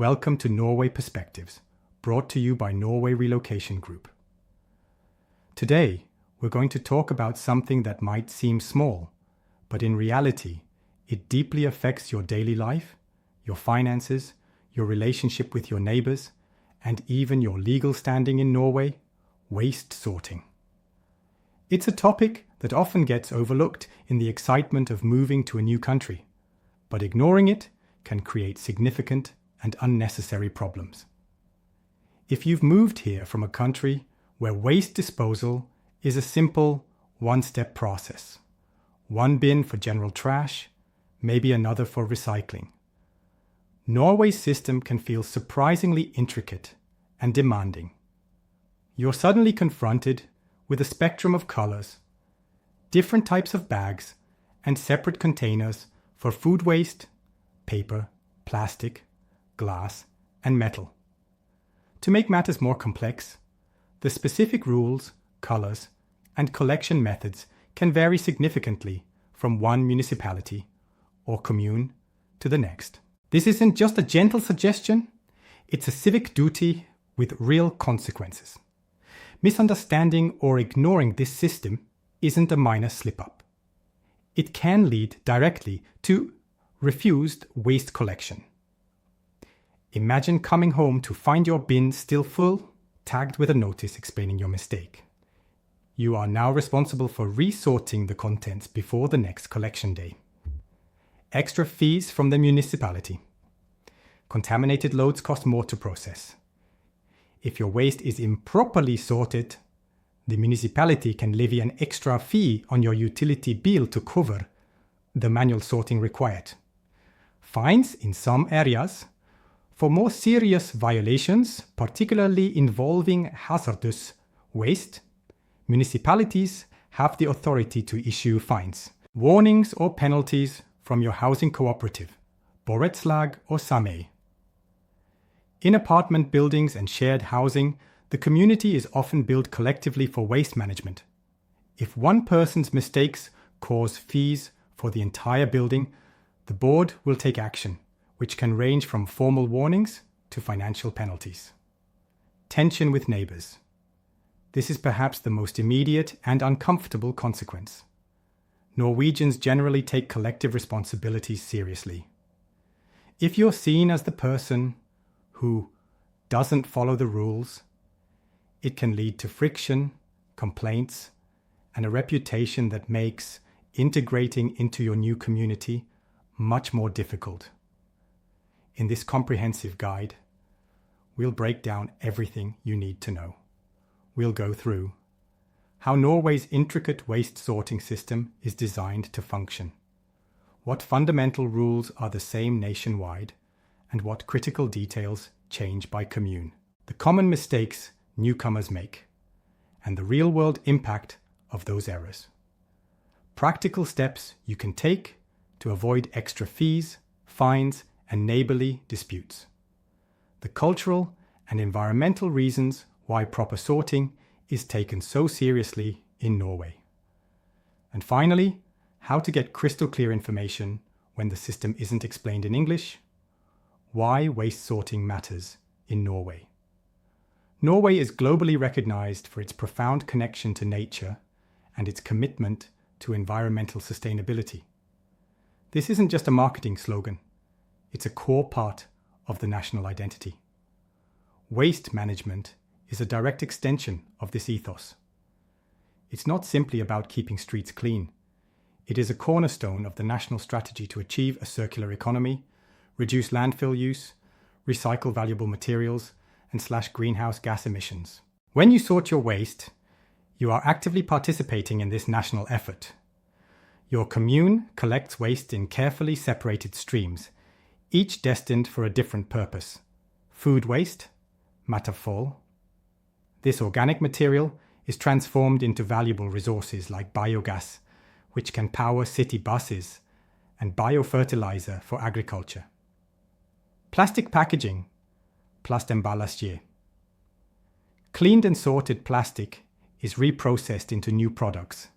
Welcome to Norway Perspectives, brought to you by Norway Relocation Group. Today, we're going to talk about something that might seem small, but in reality, it deeply affects your daily life, your finances, your relationship with your neighbors, and even your legal standing in Norway: waste sorting. It's a topic that often gets overlooked in the excitement of moving to a new country, but ignoring it can create significant and unnecessary problems. If you've moved here from a country where waste disposal is a simple one-step process, one bin for general trash, maybe another for recycling, Norway's system can feel surprisingly intricate and demanding. You're suddenly confronted with a spectrum of colors, different types of bags, and separate containers for food waste, paper, plastic, glass, and metal. To make matters more complex, the specific rules, colors, and collection methods can vary significantly from one municipality or commune to the next. This isn't just a gentle suggestion, it's a civic duty with real consequences. Misunderstanding or ignoring this system isn't a minor slip-up. It can lead directly to refused waste collection. Imagine coming home to find your bin still full, tagged with a notice explaining your mistake. You are now responsible for resorting the contents before the next collection day. Extra fees from the municipality. Contaminated loads cost more to process. If your waste is improperly sorted, the municipality can levy an extra fee on your utility bill to cover the manual sorting required. Fines in some areas. For more serious violations, particularly involving hazardous waste, municipalities have the authority to issue fines, warnings or penalties from your housing cooperative, borettslag or same. In apartment buildings and shared housing, the community is often built collectively for waste management. If one person's mistakes cause fees for the entire building, the board will take action, which can range from formal warnings to financial penalties. Tension with neighbors. This is perhaps the most immediate and uncomfortable consequence. Norwegians generally take collective responsibilities seriously. If you're seen as the person who doesn't follow the rules, it can lead to friction, complaints, and a reputation that makes integrating into your new community much more difficult. In this comprehensive guide, we'll break down everything you need to know. We'll go through how Norway's intricate waste sorting system is designed to function, what fundamental rules are the same nationwide, and what critical details change by commune, the common mistakes newcomers make, and the real-world impact of those errors. Practical steps you can take to avoid extra fees, fines, and neighborly disputes. The cultural and environmental reasons why proper sorting is taken so seriously in Norway. And finally, how to get crystal clear information when the system isn't explained in English, why waste sorting matters in Norway. Norway is globally recognized for its profound connection to nature and its commitment to environmental sustainability. This isn't just a marketing slogan. It's a core part of the national identity. Waste management is a direct extension of this ethos. It's not simply about keeping streets clean. It is a cornerstone of the national strategy to achieve a circular economy, reduce landfill use, recycle valuable materials, and slash greenhouse gas emissions. When you sort your waste, you are actively participating in this national effort. Your commune collects waste in carefully separated streams, each destined for a different purpose. Food waste, matavfall. This organic material is transformed into valuable resources like biogas, which can power city buses, and biofertilizer for agriculture. Plastic packaging, plastemballasje. Cleaned and sorted plastic is reprocessed into new products,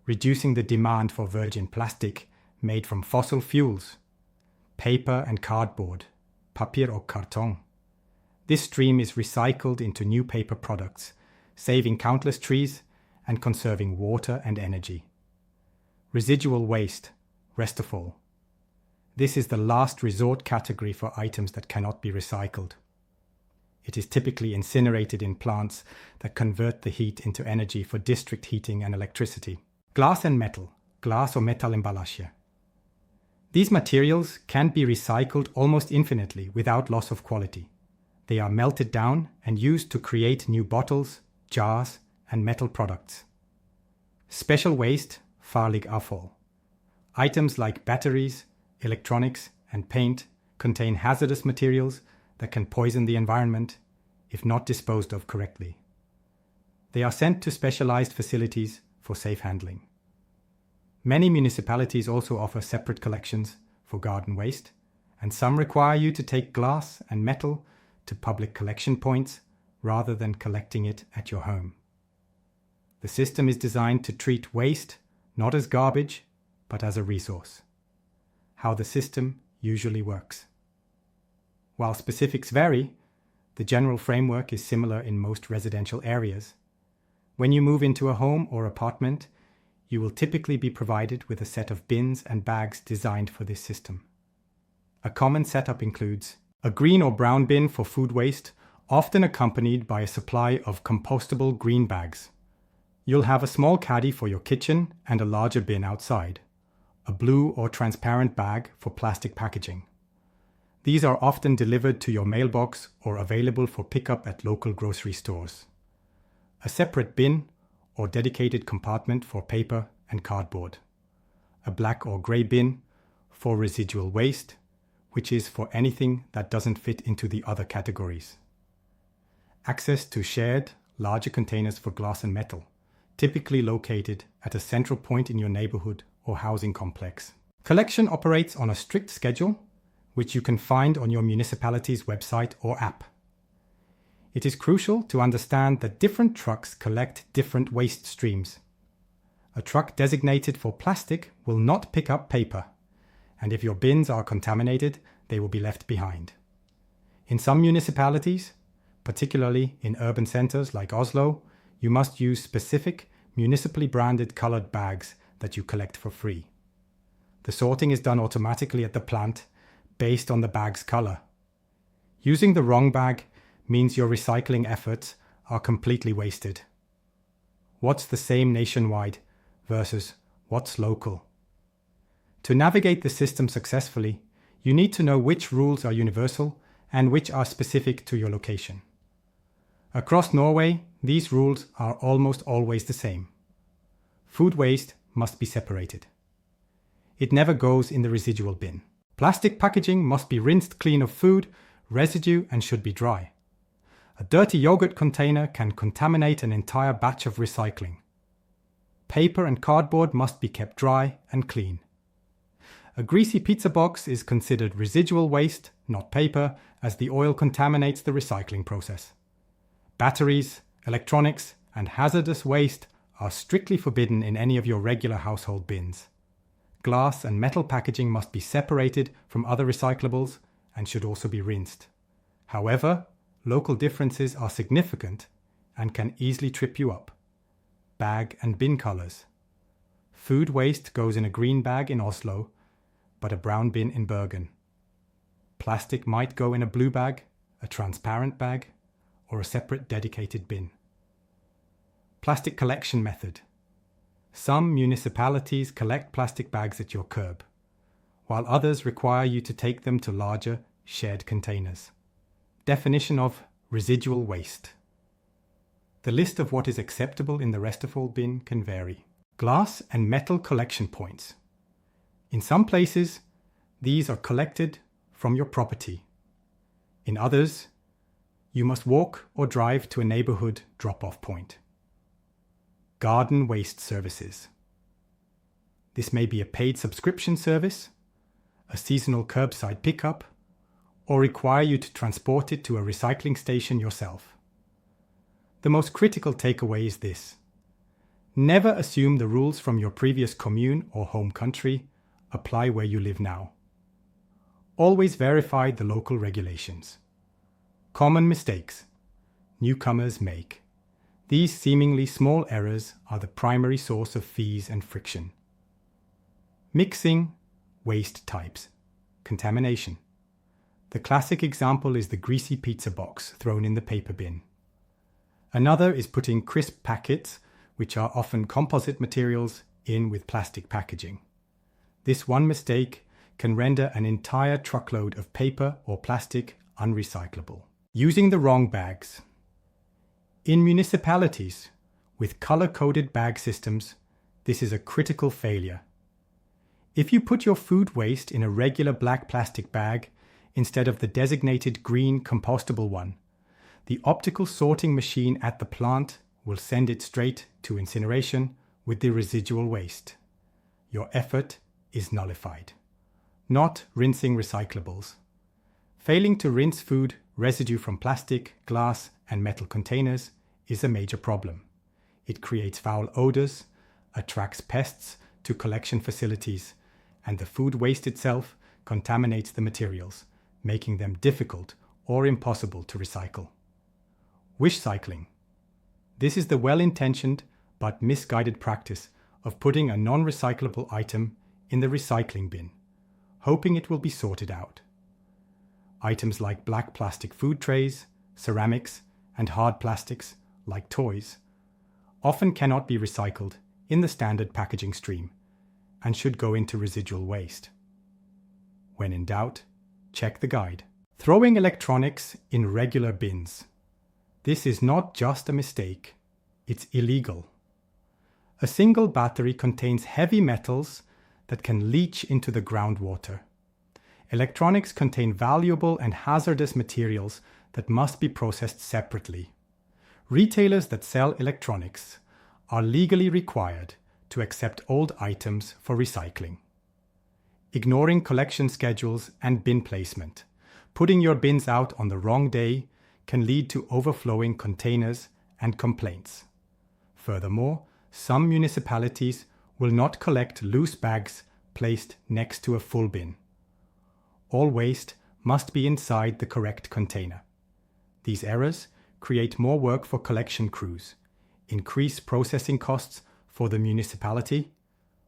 reducing the demand for virgin plastic made from fossil fuels, paper and cardboard, Papier och kartong. This stream is recycled into new paper products, saving countless trees and conserving water and energy. Residual waste, rest of all. This is the last resort category for items that cannot be recycled. It is typically incinerated in plants that convert the heat into energy for district heating and electricity. Glass and metal, glas och metallemballage. These materials can be recycled almost infinitely without loss of quality. They are melted down and used to create new bottles, jars, and metal products. Special waste, farlig afval. Items like batteries, electronics, and paint contain hazardous materials that can poison the environment if not disposed of correctly. They are sent to specialized facilities for safe handling. Many municipalities also offer separate collections for garden waste, and some require you to take glass and metal to public collection points rather than collecting it at your home. The system is designed to treat waste not as garbage, but as a resource. How the system usually works. While specifics vary, the general framework is similar in most residential areas. When you move into a home or apartment, you will typically be provided with a set of bins and bags designed for this system. A common setup includes a green or brown bin for food waste, often accompanied by a supply of compostable green bags. You'll have a small caddy for your kitchen and a larger bin outside. A blue or transparent bag for plastic packaging. These are often delivered to your mailbox or available for pickup at local grocery stores. A separate bin or dedicated compartment for paper and cardboard. A black or grey bin for residual waste, which is for anything that doesn't fit into the other categories. Access to shared, larger containers for glass and metal, typically located at a central point in your neighborhood or housing complex. Collection operates on a strict schedule, which you can find on your municipality's website or app. It is crucial to understand that different trucks collect different waste streams. A truck designated for plastic will not pick up paper, and if your bins are contaminated, they will be left behind. In some municipalities, particularly in urban centers like Oslo, you must use specific municipally branded colored bags that you collect for free. The sorting is done automatically at the plant based on the bag's color. Using the wrong bag means your recycling efforts are completely wasted. What's the same nationwide versus what's local? To navigate the system successfully, you need to know which rules are universal and which are specific to your location. Across Norway, these rules are almost always the same. Food waste must be separated. It never goes in the residual bin. Plastic packaging must be rinsed clean of food, residue, and should be dry. A dirty yogurt container can contaminate an entire batch of recycling. Paper and cardboard must be kept dry and clean. A greasy pizza box is considered residual waste, not paper, as the oil contaminates the recycling process. Batteries, electronics, and hazardous waste are strictly forbidden in any of your regular household bins. Glass and metal packaging must be separated from other recyclables and should also be rinsed. However, local differences are significant and can easily trip you up. Bag and bin colors. Food waste goes in a green bag in Oslo, but a brown bin in Bergen. Plastic might go in a blue bag, a transparent bag, or a separate dedicated bin. Plastic collection method. Some municipalities collect plastic bags at your curb, while others require you to take them to larger, shared containers. Definition of residual waste. The list of what is acceptable in the rest of all bin can vary. Glass and metal collection points. In some places, these are collected from your property. In others, you must walk or drive to a neighborhood drop-off point. Garden waste services. This may be a paid subscription service, a seasonal curbside pickup, or require you to transport it to a recycling station yourself. The most critical takeaway is this: never assume the rules from your previous commune or home country apply where you live now. Always verify the local regulations. Common mistakes newcomers make. These seemingly small errors are the primary source of fees and friction. Mixing waste types. Contamination. The classic example is the greasy pizza box thrown in the paper bin. Another is putting crisp packets, which are often composite materials, in with plastic packaging. This one mistake can render an entire truckload of paper or plastic unrecyclable. Using the wrong bags. In municipalities with color-coded bag systems, this is a critical failure. If you put your food waste in a regular black plastic bag instead of the designated green compostable one, the optical sorting machine at the plant will send it straight to incineration with the residual waste. Your effort is nullified. Not rinsing recyclables. Failing to rinse food residue from plastic, glass, and metal containers is a major problem. It creates foul odors, attracts pests to collection facilities, and the food waste itself contaminates the materials, making them difficult or impossible to recycle. Wish cycling. This is the well-intentioned but misguided practice of putting a non-recyclable item in the recycling bin, hoping it will be sorted out. Items like black plastic food trays, ceramics, and hard plastics, like toys, often cannot be recycled in the standard packaging stream and should go into residual waste. When in doubt, check the guide. Throwing electronics in regular bins. This is not just a mistake, it's illegal. A single battery contains heavy metals that can leach into the groundwater. Electronics contain valuable and hazardous materials that must be processed separately. Retailers that sell electronics are legally required to accept old items for recycling. Ignoring collection schedules and bin placement. Putting your bins out on the wrong day can lead to overflowing containers and complaints. Furthermore, some municipalities will not collect loose bags placed next to a full bin. All waste must be inside the correct container. These errors create more work for collection crews, increase processing costs for the municipality,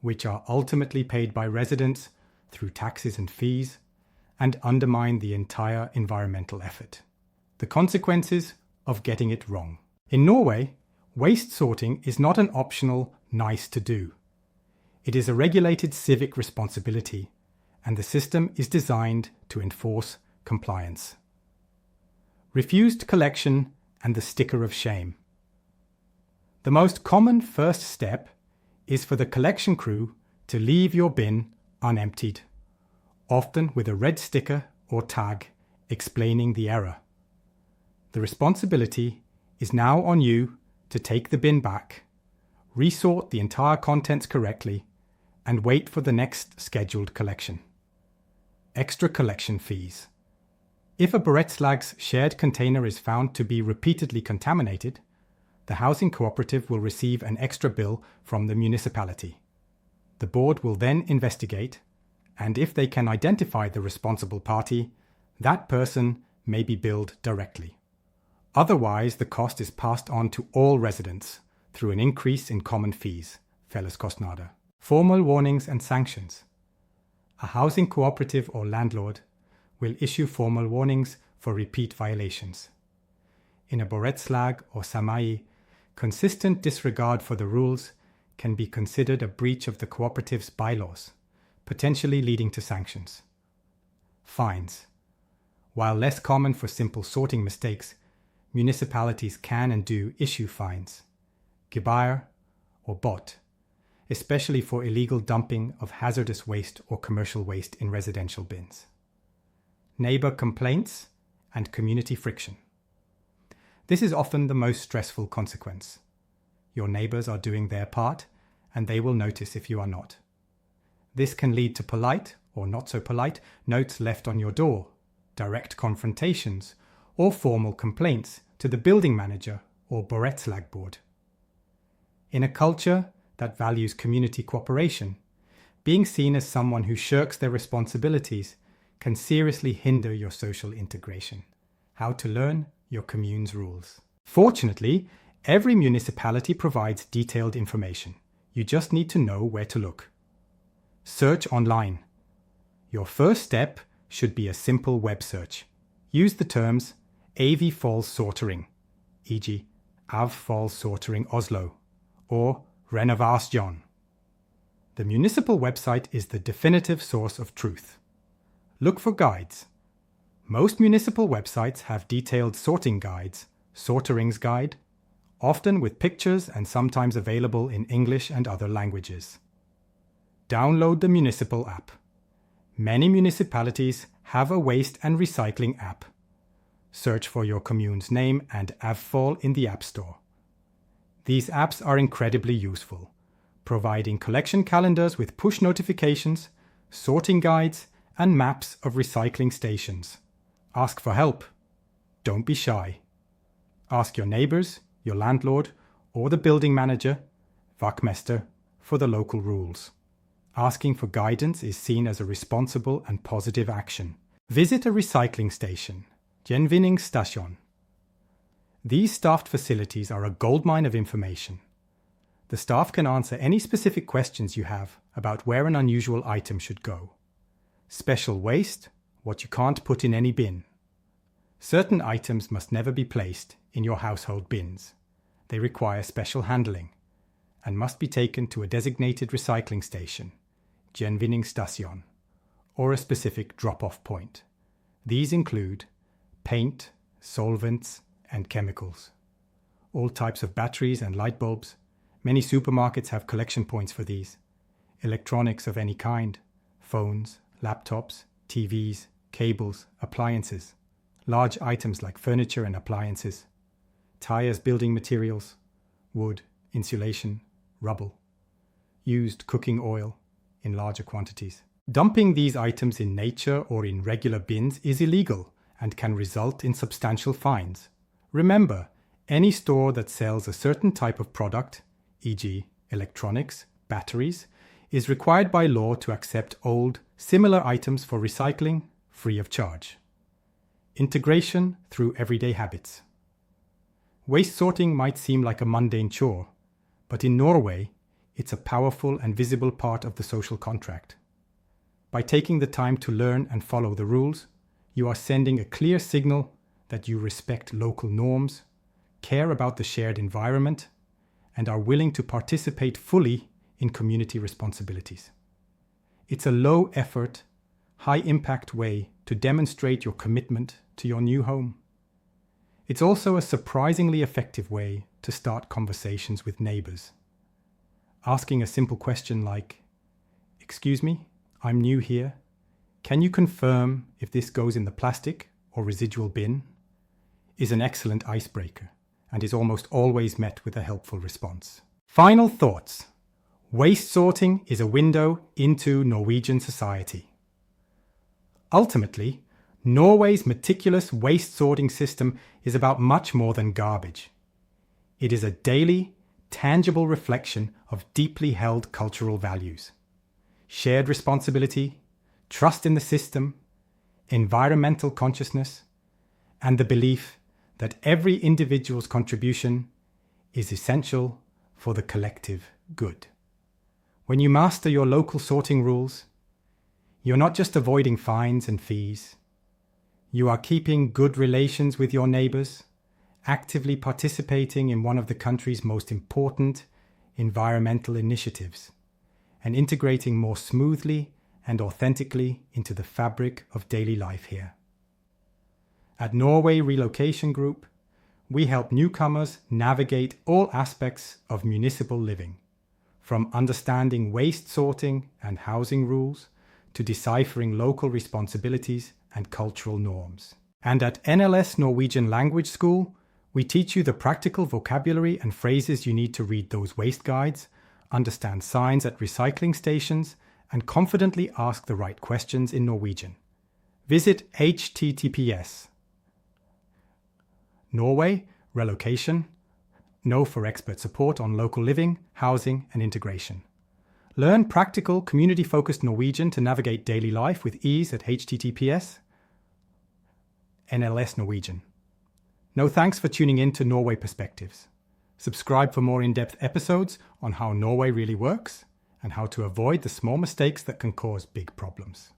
which are ultimately paid by residents through taxes and fees, and undermine the entire environmental effort. The consequences of getting it wrong. In Norway, waste sorting is not an optional nice to do. It is a regulated civic responsibility, and the system is designed to enforce compliance. Refused collection and the sticker of shame. The most common first step is for the collection crew to leave your bin unemptied, often with a red sticker or tag explaining the error. The responsibility is now on you to take the bin back, resort the entire contents correctly, and wait for the next scheduled collection. Extra collection fees. If a Borettslag's shared container is found to be repeatedly contaminated, the housing cooperative will receive an extra bill from the municipality. The board will then investigate, and if they can identify the responsible party, that person may be billed directly. Otherwise, the cost is passed on to all residents through an increase in common fees, felleskostnader. Formal warnings and sanctions. A housing cooperative or landlord will issue formal warnings for repeat violations. In a Borettslag or Samai, consistent disregard for the rules can be considered a breach of the cooperative's bylaws, potentially leading to sanctions. Fines. While less common for simple sorting mistakes, municipalities can and do issue fines, gebyr or bot, especially for illegal dumping of hazardous waste or commercial waste in residential bins. Neighbor complaints and community friction. This is often the most stressful consequence. Your neighbors are doing their part, and they will notice if you are not. This can lead to polite or not so polite notes left on your door, direct confrontations, or formal complaints to the building manager or Borettslag board. In a culture that values community cooperation, being seen as someone who shirks their responsibilities can seriously hinder your social integration. How to learn your commune's rules. Fortunately, every municipality provides detailed information. You just need to know where to look. Search online. Your first step should be a simple web search. Use the terms avfallssortering, e.g. avfallssortering Oslo, or Renovasjon. The municipal website is the definitive source of truth. Look for guides. Most municipal websites have detailed sorting guides, Sortering's Guide, often with pictures and sometimes available in English and other languages. Download the municipal app. Many municipalities have a waste and recycling app. Search for your commune's name and avfall in the App Store. These apps are incredibly useful, providing collection calendars with push notifications, sorting guides, and maps of recycling stations. Ask for help. Don't be shy. Ask your neighbors, your landlord, or the building manager, vaktmester, for the local rules. Asking for guidance is seen as a responsible and positive action. Visit a recycling station, gjenvinningsstasjon. These staffed facilities are a goldmine of information. The staff can answer any specific questions you have about where an unusual item should go. Special waste, what you can't put in any bin. Certain items must never be placed in your household bins. They require special handling and must be taken to a designated recycling station, gjenvinningsstasjon, or a specific drop-off point. These include paint, solvents, and chemicals. All types of batteries and light bulbs. Many supermarkets have collection points for these. Electronics of any kind, phones, laptops, TVs, cables, appliances. Large items like furniture and appliances. Tires, building materials, wood, insulation, rubble. Used cooking oil in larger quantities. Dumping these items in nature or in regular bins is illegal and can result in substantial fines. Remember, any store that sells a certain type of product, e.g. electronics, batteries, is required by law to accept old, similar items for recycling free of charge. Integration through everyday habits. Waste sorting might seem like a mundane chore, but in Norway, it's a powerful and visible part of the social contract. By taking the time to learn and follow the rules, you are sending a clear signal that you respect local norms, care about the shared environment, and are willing to participate fully in community responsibilities. It's a low-effort, high-impact way to demonstrate your commitment to your new home. It's also a surprisingly effective way to start conversations with neighbors. Asking a simple question like, "Excuse me, I'm new here. Can you confirm if this goes in the plastic or residual bin?" is an excellent icebreaker and is almost always met with a helpful response. Final thoughts. Waste sorting is a window into Norwegian society. Ultimately, Norway's meticulous waste sorting system is about much more than garbage. It is a daily, tangible reflection of deeply held cultural values. Shared responsibility, trust in the system, environmental consciousness, and the belief that every individual's contribution is essential for the collective good. When you master your local sorting rules, you're not just avoiding fines and fees. You are keeping good relations with your neighbors, actively participating in one of the country's most important environmental initiatives, and integrating more smoothly and authentically into the fabric of daily life here. At Norway Relocation Group, we help newcomers navigate all aspects of municipal living, from understanding waste sorting and housing rules to deciphering local responsibilities and cultural norms. And at NLS Norwegian Language School, we teach you the practical vocabulary and phrases you need to read those waste guides, understand signs at recycling stations, and confidently ask the right questions in Norwegian. Visit https Norway Relocation. No for expert support on local living, housing, and integration. Learn practical, community-focused Norwegian to navigate daily life with ease at https NLS Norwegian. No thanks for tuning in to Norway Perspectives. Subscribe for more in-depth episodes on how Norway really works and how to avoid the small mistakes that can cause big problems.